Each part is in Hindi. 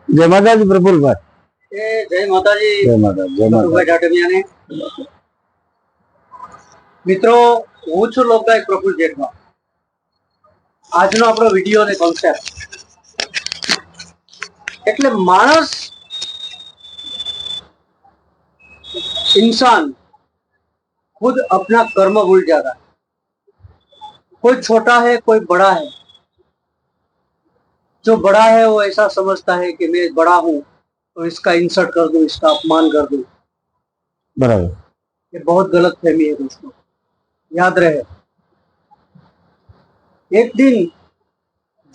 जय माता जी प्रफुल्ल भाई। जय माता जी। जय माता जय माता જાડેજાને મિત્રો, હું છું લોકગાયક પ્રફુલ્લ જેઠવા। આજનો આપણો વિડીયો ને કોન્સેપ્ટ એટલે માણસ इंसान खुद अपना कर्म भूल जाता है। कोई छोटा है कोई बड़ा है। जो बड़ा है वो ऐसा समझता है कि मैं बड़ा हूं तो इसका इंसल्ट कर दूं, इसका अपमान कर दूं। बराबर। ये बहुत गलत फहमी है दोस्तों, याद रहे। एक दिन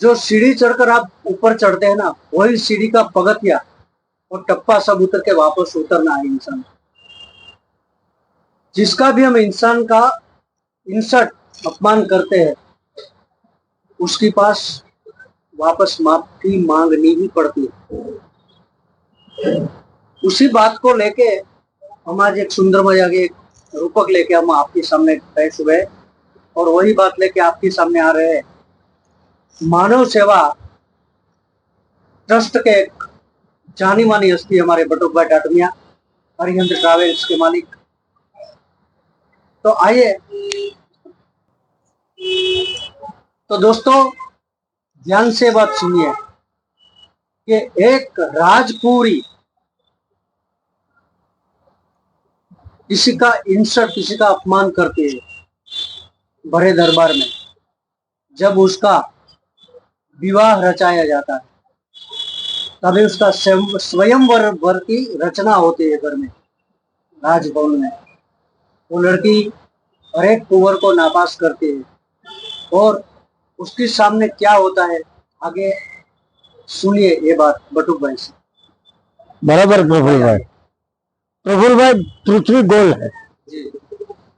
जो सीढ़ी चढ़कर आप ऊपर चढ़ते हैं ना, वही सीढ़ी का पगथिया और टप्पा सब उतर के वापस उतरना है इंसान। जिसका भी हम इंसान का इंसल्ट अपमान करते हैं उसके पास वापस माफी मांगनी ही पड़ती है। उसी बात को लेके हम आज एक सुंदर मजा के एक रूपक लेके हम आपके सामने पेश हुए और वही बात लेके आपके सामने आ रहे हैं। मानव सेवा ट्रस्ट के एक जानी मानी हस्ती हमारे बटुक भाई डाटमिया, हरिहंद्र ट्रैवल्स के मालिक। तो आइए, तो दोस्तों ध्यान से बात सुनिए कि एक राजकुमारी किसी का इंसल्ट, किसी का अपमान करती है बड़े दरबार में। जब उसका विवाह रचाया जाता है तभी उसका स्वयंवर की रचना होती है घर में, राजभवन में। वो लड़की हर एक कुंवर को नापास करती है और उसके सामने क्या होता है आगे सुनिए ये बात बटुक भाई से। बराबर प्रफुल्ल भाई। प्रफुल्ल भाई, पृथ्वी गोल है,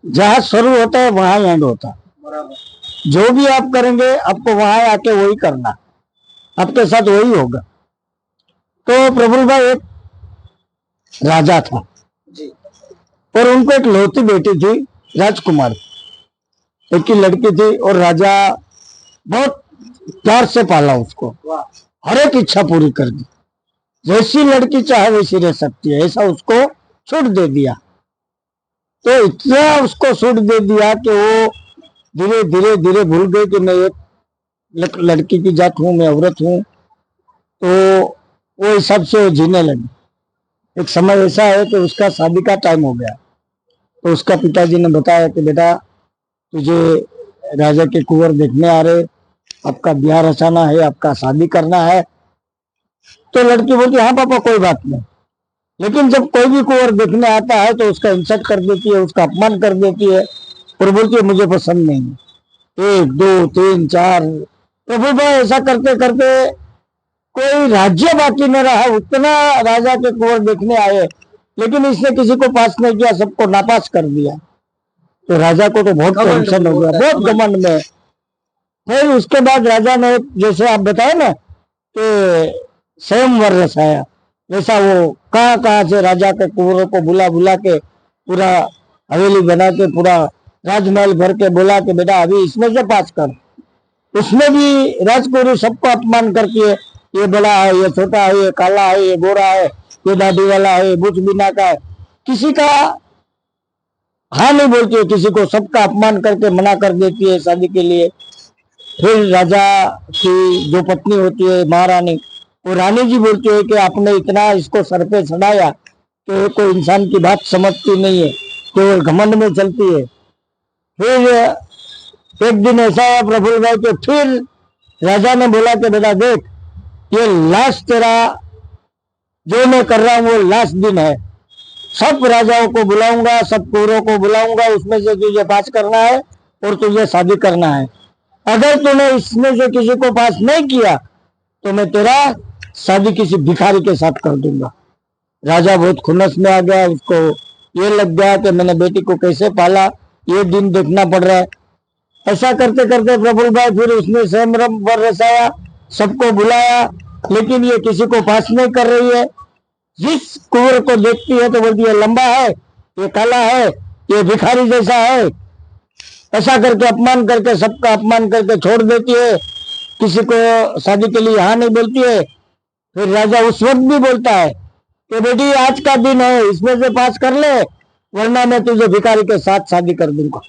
जहाँ शुरू होता है वहां एंड होता है। बराबर। जो भी आप करेंगे आपको वहां आके वही करना, आपके साथ वही होगा। तो प्रफुल्ल भाई, एक राजा था जी। और उनको एक लौती बेटी थी, राजकुमार। एक ही लड़की थी और राजा बहुत प्यार से पाला उसको, हर एक इच्छा पूरी कर दी। जैसी लड़की चाहे वैसी रह सकती है, ऐसा उसको छूट दे दिया। तो इतना उसको छूट दे दिया कि वो धीरे धीरे धीरे भूल गई कि मैं एक लड़की की जात हूँ, मैं औरत हूँ। तो वो हिसाब से जीने लगी। एक समय ऐसा है कि उसका शादी का टाइम हो गया। तो उसका पिताजी ने बताया कि बेटा, तुझे राजा के कुंवर देखने आ रहे, आपका ब्याह रचाना है, आपका शादी करना है। तो लड़की बोलती हाँ पापा कोई बात नहीं। लेकिन जब कोई भी कुंवर देखने आता है तो उसका इंसल्ट कर देती है, उसका अपमान कर देती है और बोलती है मुझे पसंद नहीं है। 1 2 3 4। तो फिर भाई ऐसा करते करते कोई राज्य बाकी न रहा, उतना राजा के कुंवर देखने आए, लेकिन इसने किसी को पास नहीं किया, सबको नापास कर दिया। तो राजा को तो बहुत टेंशन हो गया, बहुत घमंड में। फिर उसके बाद राजा ने, जैसे आप बताए ना कि स्वयंवर रचाया, वैसा वो कहाँ कहाँ से राजा के कुंवरों को बुला बुला के पूरा हवेली बना के पूरा राजमहल भर के बोला कि बेटा अभी इसमें से पास कर। उसमें भी राजकुमारी सबको अपमान करती है, ये बड़ा है, ये छोटा है, ये काला है, ये गोरा है, ये दाढ़ी वाला है, ये बुच बिना का है। किसी का हाँ नहीं बोलती है, किसी को सबका अपमान करके मना कर देती है शादी के लिए। फिर राजा की जो पत्नी होती है महारानी, वो रानी जी बोलती है कि आपने इतना इसको सर पे चढ़ाया कि कोई इंसान की बात समझती नहीं है, केवल घमंड में चलती है। फिर एक दिन ऐसा है प्रफुल्ल भाई कि फिर राजा ने बोला कि बेटा देख, ये लास्ट तेरा जो मैं कर रहा हूँ वो लास्ट दिन है। सब राजाओं को बुलाऊंगा, सब कुंवरों को बुलाऊंगा, उसमें से तुझे पास करना है और तुझे शादी करना है। अगर तूने इसमें से किसी को पास नहीं किया तो मैं तेरा शादी किसी भिखारी के साथ कर दूंगा। राजा बहुत खुन्नस में आ गया, उसको ये लग गया कि मैंने बेटी को कैसे पाला, ये दिन देखना पड़ रहा है। ऐसा करते करते प्रफुल्ल भाई फिर उसने स्वयं वर रचाया, सबको बुलाया, लेकिन ये किसी को पास नहीं कर रही है। जिस कुंवर को देखती है तो बोलती है लंबा है, ये काला है, ये भिखारी जैसा है। ऐसा करके अपमान करके, सबका अपमान करके छोड़ देती है। किसी को शादी के लिए हाँ नहीं बोलती है, फिर राजा उस वक्त भी बोलता है कि बेटी आज का दिन है, इसमें से पास कर ले, वरना मैं तुझे भिखारी के साथ शादी कर दूंगा।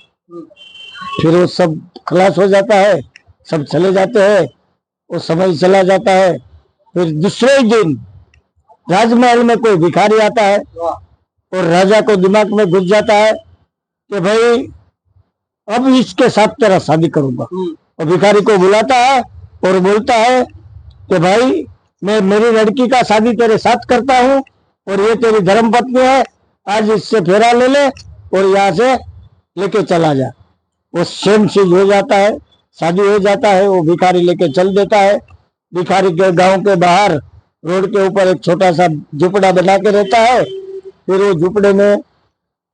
फिर वो सब खलास हो जाता है, सब चले जाते हैं, वो समय चला जाता है। फिर दूसरे ही दिन राजमहल में कोई भिखारी आता है और राजा को दिमाग में घुस जाता है कि भाई अब इसके साथ तेरा शादी करूंगा। और भिखारी को बुलाता है और बोलता है कि भाई मैं मेरी लड़की का शादी तेरे साथ करता हूँ और ये तेरी धर्म पत्नी है, आज इससे फेरा ले ले और यहाँ से लेके चला जा। वो सेम चीज हो जाता है, शादी हो जाता है, वो भिखारी लेके चल देता है। भिखारी के गांव के बाहर रोड के ऊपर एक छोटा सा झुपड़ा बना के रहता है। फिर वो झुपड़े में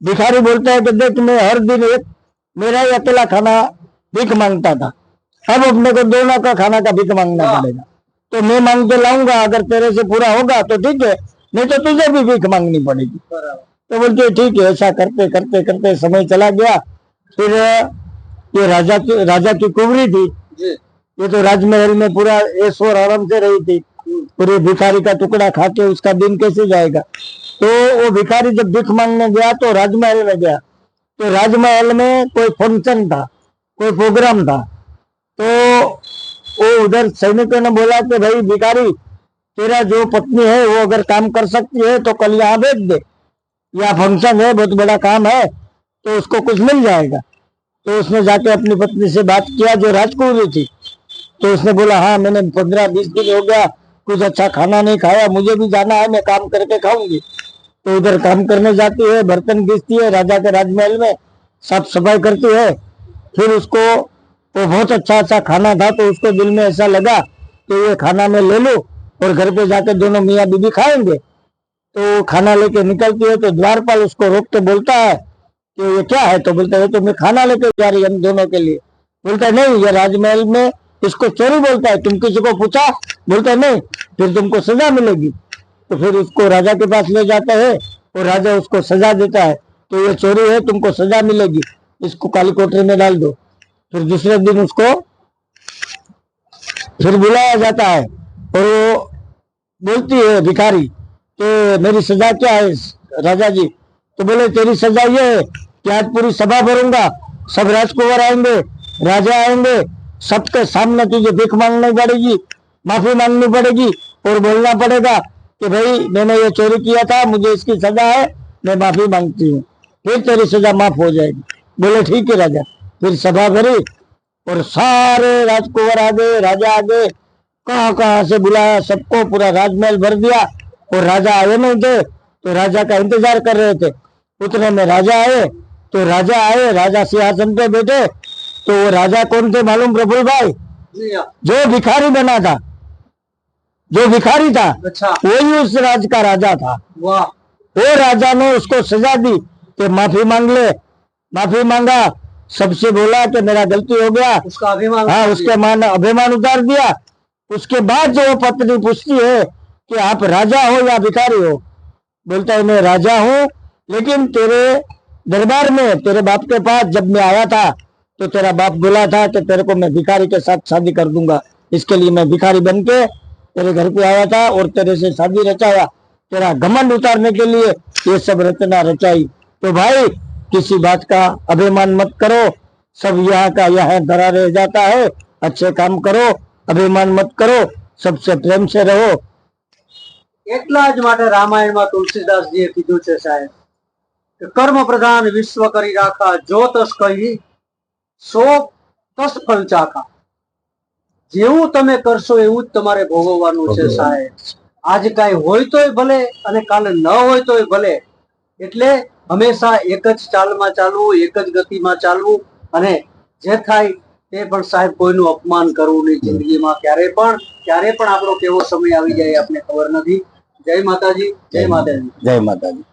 भिखारी बोलता है कि देख मैं हर दिन एक मेरा ही अकेला खाना भीख मांगता था, अब अपने को दोनों का खाना का भीख मांगना पड़ेगा, तो मैं मांग के लाऊंगा, अगर तेरे से पूरा होगा तो ठीक है, नहीं तो तुझे भी भीख मांगनी पड़ेगी। तो बोलते ठीक है। ऐसा करते करते करते समय चला गया। फिर ये राजा की कुंवरी थी, ये तो राजमहल में पूरा ऐश और आराम से रही थी, पूरे भिखारी का टुकड़ा खा के उसका दिन कैसे जाएगा। तो वो भिखारी जब भीख मांगने गया तो राजमहल में गया, तो राजमहल में कोई फंक्शन था, कोई प्रोग्राम था। तो वो उधर सैनिकों ने बोला कि भाई भिखारी तेरा जो पत्नी है वो अगर काम कर सकती है तो कल यहाँ भेज दे, यहाँ फंक्शन है, बहुत बड़ा काम है, तो उसको कुछ मिल जाएगा। तो उसने जाके अपनी पत्नी से बात किया जो राजकुमारी थी, तो उसने बोला हाँ मैंने 15-20 दिन हो गया कुछ अच्छा खाना नहीं खाया, मुझे भी जाना है, मैं काम करके खाऊंगी। तो उधर काम करने जाती है, बर्तन घिसती है, राजा के राजमहल में साफ सफाई करती है। फिर उसको वो बहुत अच्छा खाना था, तो उसको दिल में ऐसा लगा कि ये खाना मैं ले लूं और घर पे जाकर दोनों मियाँ बीबी खाएंगे। तो खाना लेके निकलती है तो द्वारपाल उसको रोक के बोलता है कि ये क्या है, तो बोलता है तो मैं खाना लेके जा रही हम दोनों के लिए। बोलता है नहीं, ये राजमहल में इसको चोरी बोलता है, तुम किसी को पूछा? बोलता है नहीं, फिर तुमको सजा मिलेगी। तो फिर उसको राजा के पास ले जाता है और राजा उसको सजा देता है, तो ये चोरी है, तुमको सजा मिलेगी, इसको काली कोठरी में डाल दो। फिर दूसरे दिन उसको फिर बुलाया जाता है और वो बोलती है भिखारी कि मेरी सजा क्या है राजा जी? तो बोले तेरी सजा ये है कि आज पूरी सभा भरूंगा, सब राजकुमार आएंगे, राजा आएंगे, सबके सामने तुझे भीख मांगनी पड़ेगी, माफी मांगनी पड़ेगी और बोलना पड़ेगा कि भाई मैंने ये चोरी किया था, मुझे इसकी सजा है, मैं माफी मांगती हूँ, फिर तेरी सजा माफ हो जाएगी। बोले ठीक है राजा। फिर सभा भरी और सारे राजकुमार आ गए, राजा आ गए, कहाँ कहाँ से बुलाया सबको, पूरा राजमहल भर दिया और राजा आए नहीं थे, तो राजा का इंतजार कर रहे थे। उतने में राजा आए, तो राजा सिंहासन पे बैठे। तो वो राजा कौन थे मालूम प्रफुल्ल भाई? जो भिखारी बना था, जो भिखारी था, अच्छा, वही उस राज का राजा था। वाह। वो राजा ने उसको सजा दी कि माफी मांग ले। माफी मांगा, सबसे बोला कि मेरा गलती हो गया, उसका अभिमान, हाँ उसके मान अभिमान उतार दिया। उसके बाद जो पत्नी पूछती है कि आप राजा हो या भिखारी हो? बोलता है मैं राजा हूँ, लेकिन तेरे दरबार में तेरे बाप के पास जब मैं आया था तो तेरा बाप बोला था कि तेरे को मैं भिखारी के साथ शादी कर दूंगा, इसके लिए मैं भिखारी बन के तेरे घर पे आया था और तेरे से शादी रचाया, तेरा घमंड उतारने के लिए ये सब रचना रचाई। तो भाई किसी बात का अभिमान मत करो, सब यहाँ का यहाँ धरा रह जाता है, अच्छे काम करो, अभिमान मत करो, सबसे प्रेम से रहो। એટલા જ માટે રામાયણમાં તુલસીદાસજીએ કીધું છે સાહેબ કે કર્મ પ્રધાન વિશ્વ કરી રાખા, જો તસ કહી સો તસ ફલ ચાખા। જેવું તમે કરશો એવું જ તમારે ભોગવવાનું છે સાહેબ। આજ કાંઈ હોય તોય ભલે અને કાલે ન હોય તોય ભલે, એટલે હંમેશા એક જ ચાલમાં ચાલવું, એક જ ગતિમાં ચાલવું અને જે થાય તે પણ સાહેબ કોઈનું અપમાન કરવું નહીં જિંદગીમાં ક્યારે પણ આપણો કેવો સમય આવી જાય આપને ખબર નથી। જય માતાજી, જય માતાજી, જય માતાજી।